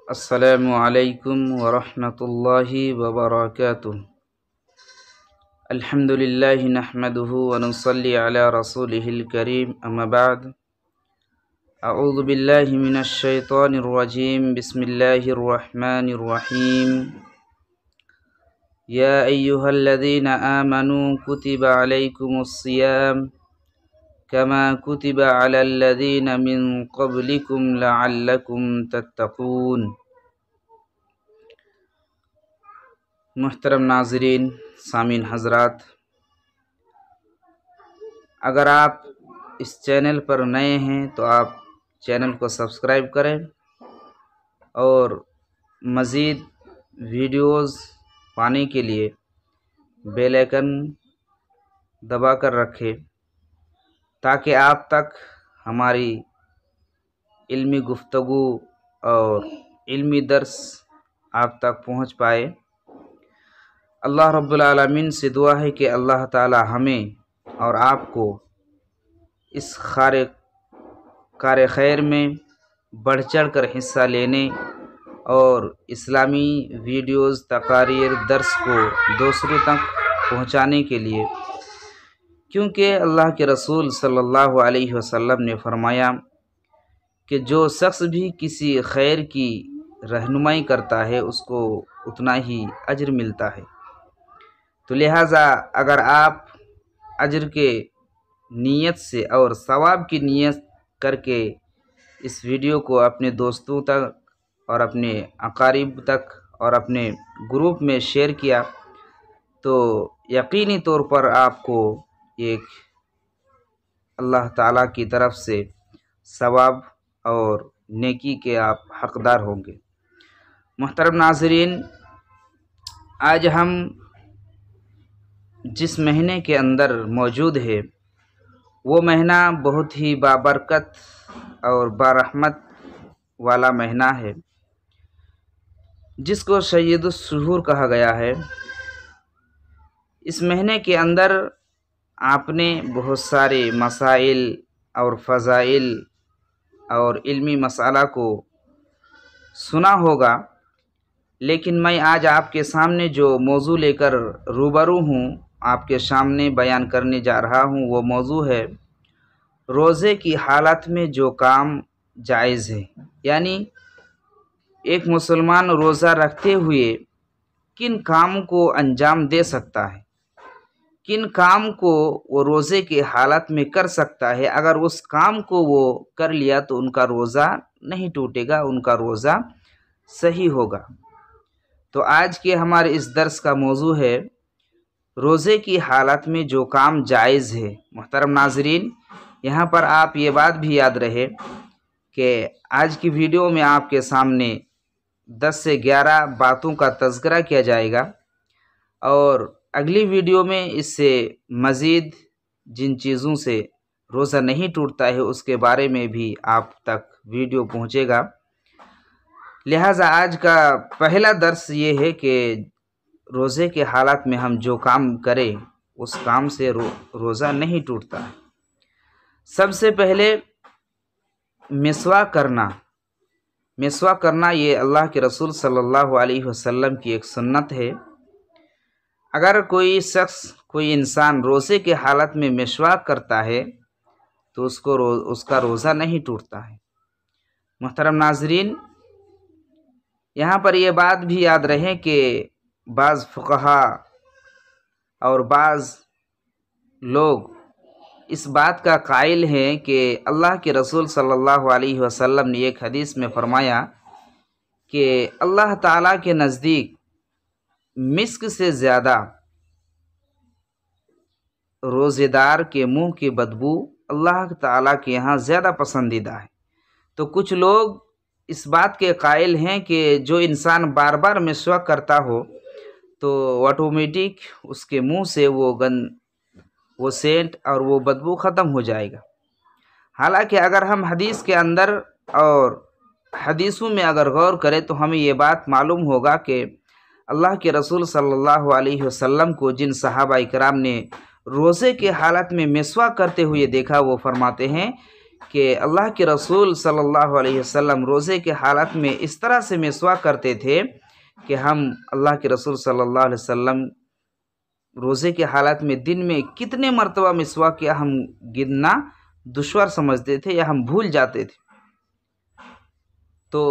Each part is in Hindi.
अस्सलामु अलैकुम वरहमतुल्लाहि वबरकातुहु। अल्हम्दुलिल्लाहि नहमदुहु व नुसल्ली अला रसूलिहिल करीम, अम्मा बाद। अऊज़ु बिल्लाहि मिनश शैतानिर रजीम, बिस्मिल्लाहिर रहमानिर रहीम। या अय्युहल्लज़ीना आमनू कुतिबा अलैकुमुस सियाम कमा कुतिबा अलल्लज़ीना मिन क़ब्लिकुम लअल्लकुम तत्तक़ून। मुहतरम नाज़रीन, सामीन हज़रात, अगर आप इस चैनल पर नए हैं तो आप चैनल को सब्सक्राइब करें और मज़ीद वीडियोज़ पाने के लिए बेल आइकन दबा कर रखें ताकि आप तक हमारी इल्मी गुफ्तगू और इल्मी दर्स आप तक पहुंच पाए। अल्लाह रब्बुल आलमीन से दुआ है कि अल्लाह ताला हमें और आपको इस कार खैर में बढ़ चढ़ कर हिस्सा लेने और इस्लामी वीडियोज़, तकारीर, दर्स को दूसरों तक पहुंचाने के लिए, क्योंकि अल्लाह के रसूल सल्लल्लाहु अलैहि वसल्लम ने फरमाया कि जो शख्स भी किसी खैर की रहनुमाई करता है उसको उतना ही अज्र मिलता है। तो लिहाजा अगर आप अज्र के नीयत से और सवाब की नीयत करके इस वीडियो को अपने दोस्तों तक और अपने अकारीब तक और अपने ग्रुप में शेयर किया तो यकीनी तौर पर आपको एक अल्लाह ताला की तरफ से सवाब और नेकी के आप हकदार होंगे। मुहतरम नाज़रीन, आज हम जिस महीने के अंदर मौजूद है वो महीना बहुत ही बाबरकत और बारहमत वाला महीना है, जिसको सय्यदुस शुहूर कहा गया है। इस महीने के अंदर आपने बहुत सारे मसाइल और फ़ज़ाइल और इल्मी मसाला को सुना होगा, लेकिन मैं आज आपके सामने जो मौजू लेकर रूबरू हूँ, आपके सामने बयान करने जा रहा हूँ, वो मौजू है रोज़े की हालत में जो काम जायज़ है। यानी एक मुसलमान रोज़ा रखते हुए किन काम को अंजाम दे सकता है, किन काम को वो रोज़े की हालत में कर सकता है। अगर उस काम को वो कर लिया तो उनका रोज़ा नहीं टूटेगा, उनका रोज़ा सही होगा। तो आज के हमारे इस दर्स का मौजू है रोज़े की हालत में जो काम जायज़ है। मुहतरम नाज़रीन, यहाँ पर आप ये बात भी याद रहे कि आज की वीडियो में आपके सामने 10 से 11 बातों का तज़किरा किया जाएगा और अगली वीडियो में इससे मज़ीद जिन चीज़ों से रोज़ा नहीं टूटता है उसके बारे में भी आप तक वीडियो पहुँचेगा। लिहाजा आज का पहला दर्स ये है कि रोज़े के हालात में हम जो काम करें उस काम से रोज़ा नहीं टूटता है। सबसे पहले मिसवाक करना ये अल्लाह के रसूल सल्लल्लाहु अलैहि वसल्लम की एक सुन्नत है। अगर कोई शख्स, कोई इंसान रोज़े के हालत में मिसवाक करता है तो उसका रोज़ा नहीं टूटता है। मुहतरम नाज़रीन, यहाँ पर यह बात भी याद रहे कि बाज़ फ़ुक़हा और बाज़ लोग इस बात का कायल हैं कि अल्लाह के रसूल सल्लल्लाहु अलैहि वसल्लम ने एक हदीस में फ़रमाया कि अल्लाह ताला के नज़दीक मिस्क से ज़्यादा रोज़ेदार के मुंह की बदबू अल्लाह ताला के यहाँ ज़्यादा पसंदीदा है। तो कुछ लोग इस बात के कायल हैं कि जो इंसान बार बार मिसवाक करता हो तो ऑटोमेटिक उसके मुंह से वो सेंट और वो बदबू ख़त्म हो जाएगा। हालांकि अगर हम हदीस के अंदर और हदीसों में अगर गौर करें तो हमें ये बात मालूम होगा कि अल्लाह के रसूल सल्लल्लाहु अलैहि वसल्लम को जिन सहाबा इकराम ने रोज़े के हालत में मिसवाक करते हुए देखा, वो फरमाते हैं कि अल्लाह के रसूल सल्लल्लाहु अलैहि वसल्लम रोज़े के हालत में इस तरह से मिसवाक करते थे कि हम अल्लाह के रसूल सल्लल्लाहु अलैहि वसल्लम रोज़े के हालत में दिन में कितने मरतबा मिसवाक किया हम गिनना दुश्वार समझते थे या हम भूल जाते थे। तो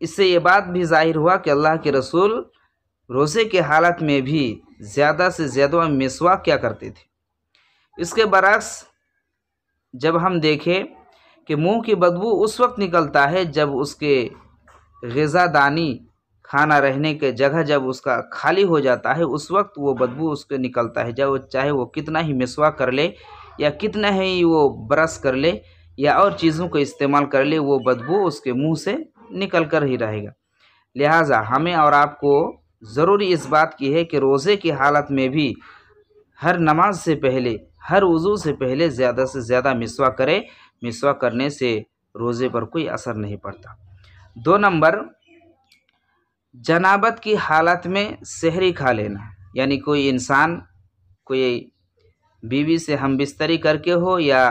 इससे ये बात भी जाहिर हुआ कि अल्लाह के रसूल रोज़े के हालत में भी ज़्यादा से ज़्यादा मिसवाक क्या करते थे। इसके बरक्स जब हम देखें कि मुंह की बदबू उस वक्त निकलता है जब उसके ग़िज़ादानी खाना रहने के जगह जब उसका खाली हो जाता है, उस वक्त वो बदबू उसके निकलता है। जब चाहे वो कितना ही मिसवाक कर ले या कितना ही वो ब्रश कर ले या और चीज़ों को इस्तेमाल कर ले, वो बदबू उसके मुंह से निकल कर ही रहेगा। लिहाजा हमें और आपको ज़रूरी इस बात की है कि रोज़े की हालत में भी हर नमाज से पहले, हर वज़ू से पहले ज़्यादा से ज़्यादा मिसवाक करें। मिसवाक करने से रोज़े पर कोई असर नहीं पड़ता। 2 नंबर, जनाबत की हालत में सहरी खा लेना। यानी कोई इंसान कोई बीवी से हम बिस्तरी करके हो या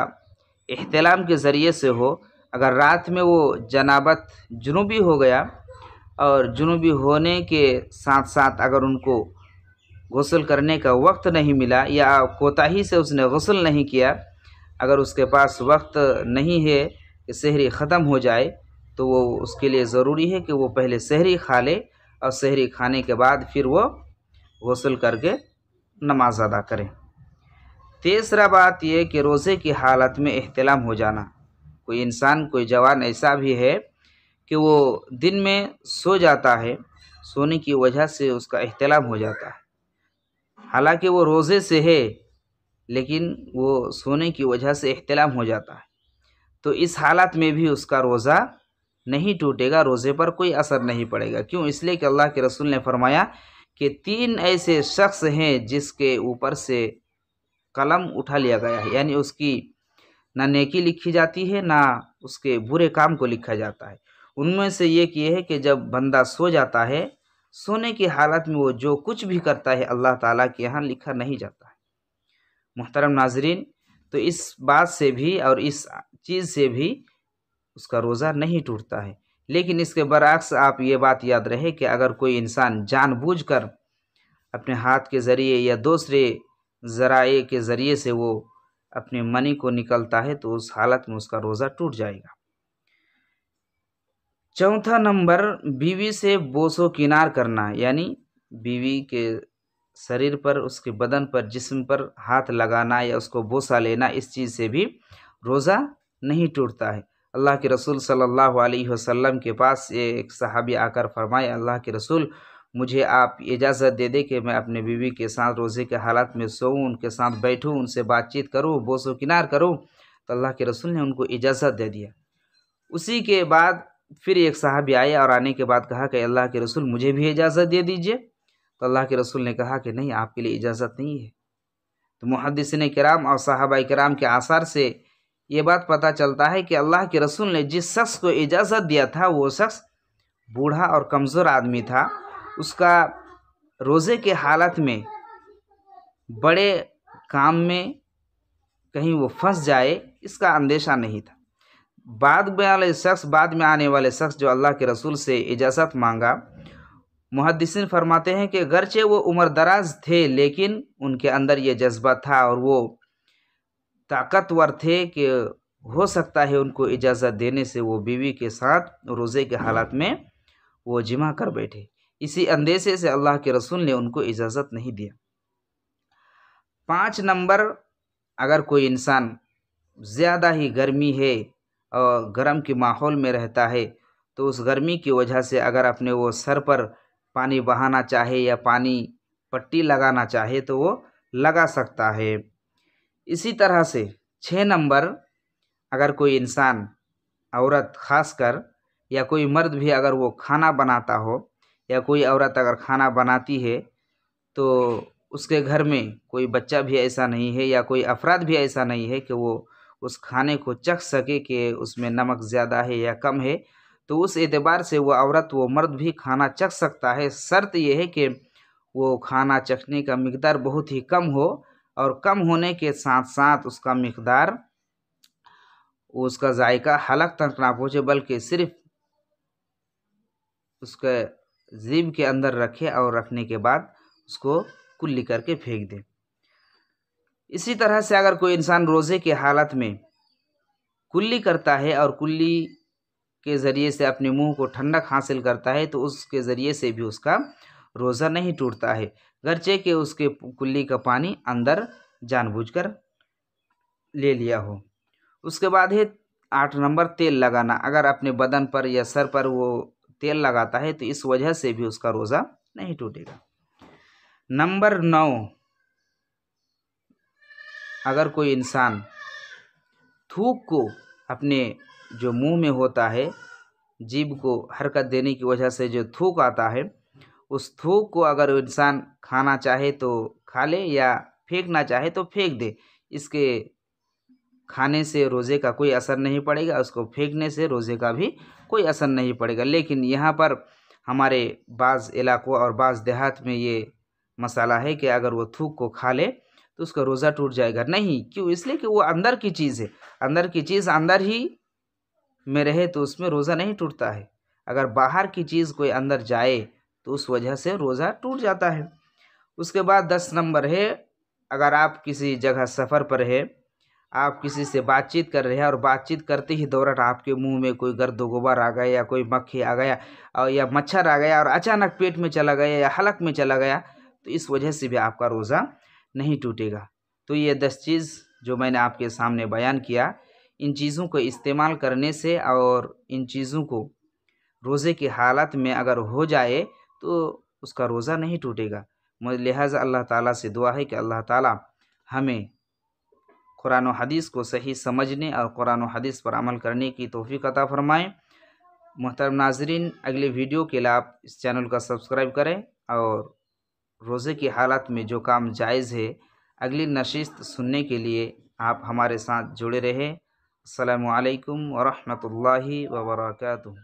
इह्तिलाम के ज़रिए से हो, अगर रात में वो जनाबत जुनूबी हो गया और जुनूबी होने के साथ साथ अगर उनको गुस्ल करने का वक्त नहीं मिला या कोताही से उसने गुस्ल नहीं किया, अगर उसके पास वक्त नहीं है कि सहरी ख़त्म हो जाए, तो वो उसके लिए ज़रूरी है कि वो पहले सहरी खा ले और सहरी खाने के बाद फिर वो गुस्ल करके नमाज अदा करें। तीसरा बात यह कि रोज़े की हालत में इह्तिलाम हो जाना। कोई इंसान, कोई जवान ऐसा भी है कि वो दिन में सो जाता है, सोने की वजह से उसका इह्तिलाम हो जाता है। हालांकि वो रोज़े से है लेकिन वो सोने की वजह से इह्तिलाम हो जाता है, तो इस हालत में भी उसका रोज़ा नहीं टूटेगा, रोज़े पर कोई असर नहीं पड़ेगा। क्यों? इसलिए कि अल्लाह के रसूल ने फरमाया कि 3 ऐसे शख्स हैं जिसके ऊपर से कलम उठा लिया गया है, यानी उसकी ना नेकी लिखी जाती है ना उसके बुरे काम को लिखा जाता है। उनमें से एक ये है कि जब बंदा सो जाता है, सोने की हालत में वो जो कुछ भी करता है अल्लाह ताला के यहाँ लिखा नहीं जाता है। मुहतरम नाजरीन, तो इस बात से भी और इस चीज़ से भी उसका रोज़ा नहीं टूटता है। लेकिन इसके बरअक्स आप ये बात याद रहे कि अगर कोई इंसान जानबूझकर अपने हाथ के ज़रिए या दूसरे ज़राए के ज़रिए से वो अपने मनी को निकलता है, तो उस हालत में उसका रोज़ा टूट जाएगा। चौथा नंबर, बीवी से बोसो किनार करना। यानी बीवी के शरीर पर, उसके बदन पर, जिस्म पर हाथ लगाना या उसको बोसा लेना, इस चीज़ से भी रोज़ा नहीं टूटता है। अल्लाह के रसूल सल्लल्लाहु अलैहि वसल्लम के पास एक सहाबी आकर फरमाए, अल्लाह के रसूल, मुझे आप इजाज़त दे दे कि मैं अपने बीवी के साथ रोज़े के हालत में सोऊं, उनके साथ बैठूं, उनसे बातचीत करूं, बोसो किनार करूं। तो अल्लाह के रसूल ने उनको इजाज़त दे दिया। उसी के बाद फिर एक साहबी आए और आने के बाद कहा कि अल्लाह के रसूल, मुझे भी इजाज़त दे दीजिए। तो अल्लाह के रसूल ने कहा कि नहीं, आपके लिए इजाज़त नहीं है। तो मुहद्दिसीन किराम और सहाबा किराम के आसार से ये बात पता चलता है कि अल्लाह के रसूल ने जिस शख्स को इजाज़त दिया था वो शख्स बूढ़ा और कमज़ोर आदमी था। उसका रोज़े के हालत में बड़े काम में कहीं वो फंस जाए, इसका अंदेशा नहीं था। बाद में आने वाले शख्स जो अल्लाह के रसूल से इजाज़त मांगा, मुहद्दिसीन फरमाते हैं कि गरचे वो उम्र दराज थे लेकिन उनके अंदर ये जज्बा था और वो ताकतवर थे कि हो सकता है उनको इजाज़त देने से वो बीवी के साथ रोज़े के हालत में वो जिमा कर बैठे। इसी अंदेशे से अल्लाह के रसूल ने उनको इजाज़त नहीं दिया। 5 नंबर, अगर कोई इंसान ज़्यादा ही गर्मी है और गर्म के माहौल में रहता है, तो उस गर्मी की वजह से अगर अपने वो सर पर पानी बहाना चाहे या पानी पट्टी लगाना चाहे तो वो लगा सकता है। इसी तरह से 6 नंबर, अगर कोई इंसान, औरत ख़ासकर या कोई मर्द भी अगर वो खाना बनाता हो या कोई औरत अगर खाना बनाती है तो उसके घर में कोई बच्चा भी ऐसा नहीं है या कोई अफराद भी ऐसा नहीं है कि वो उस खाने को चख सके कि उसमें नमक ज़्यादा है या कम है, तो उस एतबार से वो औरत, वो मर्द भी खाना चख सकता है। शर्त यह है कि वो खाना चखने का मिक़दार बहुत ही कम हो और कम होने के साथ साथ उसका मिक़दार उसका जायका हलक तक ना पहुँचे, बल्कि सिर्फ उसके जीभ के अंदर रखे और रखने के बाद उसको कुल्ली करके फेंक दे। इसी तरह से अगर कोई इंसान रोज़े के हालत में कुल्ली करता है और कुल्ली के ज़रिए से अपने मुंह को ठंडक हासिल करता है, तो उसके ज़रिए से भी उसका रोज़ा नहीं टूटता है, गरचे कि उसके कुल्ली का पानी अंदर जानबूझकर ले लिया हो। उसके बाद है 8 नंबर तेल लगाना। अगर अपने बदन पर या सर पर वो तेल लगाता है तो इस वजह से भी उसका रोज़ा नहीं टूटेगा। नंबर 9, अगर कोई इंसान थूक को अपने जो मुंह में होता है, जीभ को हरकत देने की वजह से जो थूक आता है, उस थूक को अगर इंसान खाना चाहे तो खा ले या फेंकना चाहे तो फेंक दे। इसके खाने से रोज़े का कोई असर नहीं पड़ेगा, उसको फेंकने से रोज़े का भी कोई असर नहीं पड़ेगा। लेकिन यहाँ पर हमारे बाज़ इलाकों और बाज़ देहात में ये मसाला है कि अगर वो थूक को खा ले तो उसका रोज़ा टूट जाएगा। नहीं, क्यों? इसलिए कि वो अंदर की चीज़ है, अंदर की चीज़ अंदर ही में रहे तो उसमें रोज़ा नहीं टूटता है। अगर बाहर की चीज़ कोई अंदर जाए तो उस वजह से रोज़ा टूट जाता है। उसके बाद 10 नंबर है, अगर आप किसी जगह सफ़र पर है, आप किसी से बातचीत कर रहे हैं और बातचीत करते ही दौरान आपके मुंह में कोई गर्द गुबार आ गया या कोई मक्खी आ गया और या मच्छर आ गया और अचानक पेट में चला गया या हलक में चला गया, तो इस वजह से भी आपका रोज़ा नहीं टूटेगा। तो ये 10 चीज़ जो मैंने आपके सामने बयान किया, इन चीज़ों को इस्तेमाल करने से और इन चीज़ों को रोज़े की हालत में अगर हो जाए तो उसका रोज़ा नहीं टूटेगा। लिहाजा अल्लाह ताला से दुआ है कि अल्लाह ताला हमें कुरान व हदीस को सही समझने और कुरान व हदीस पर अमल करने की तौफीक अता फरमाएँ। मोहतरम नाज़रीन, अगले वीडियो के लिए आप इस चैनल का सब्सक्राइब करें और रोज़े की हालत में जो काम जायज़ है, अगली नशिस्त सुनने के लिए आप हमारे साथ जुड़े रहें। अस्सलामु अलैकुम व रहमतुल्लाहि व बरकातुहू।